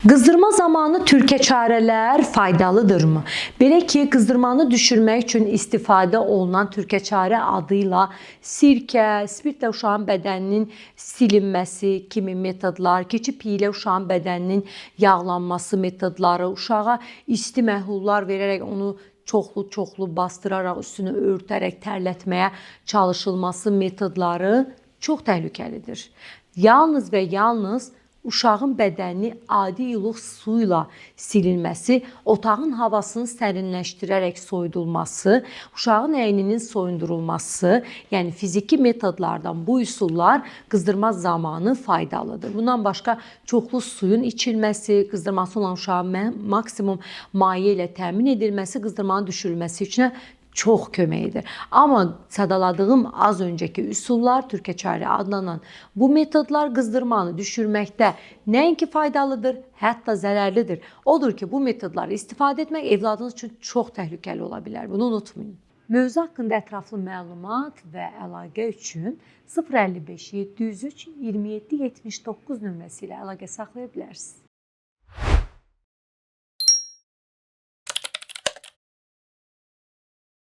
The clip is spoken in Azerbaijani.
Qızdırma zamanı türkə çarələr faydalıdırmı? Belə ki, qızdırmanı düşürmək üçün istifadə olunan türkə çarə adıyla sirkə, spirtlə uşağın bədəninin silinməsi kimi metodlar, keçib piyi ilə uşağın bədəninin yağlanması metodları, uşağa isti məhlullar verərək onu çoxlu bastıraraq, üstünü örtərək tərlətməyə çalışılması metodları çox təhlükəlidir. Yalnız və yalnız uşağın bədənini adi ilıq su ilə silinməsi, otağın havasını sərinləşdirərək soyudulması, uşağın əyninin soyundurulması, yəni fiziki metodlardan bu üsullar qızdırma zamanı faydalıdır. Bundan başqa çoxlu suyun içilməsi, qızdırması olan uşağın maksimum maye ilə təmin edilməsi qızdırmanın düşürülməsi üçün çox kömək edir. Amma sadaladığım az öncəki üsullar, türkə çarə adlanan bu metodlar qızdırmanı düşürməkdə nəinki faydalıdır, hətta zərərlidir. Odur ki, bu metodları istifadə etmək evladınız üçün çox təhlükəli ola bilər. Bunu unutmayın. Mövzu haqqında ətraflı məlumat və əlaqə üçün 055 703 27 79 nömrəsi ilə əlaqə saxlaya bilərsiniz.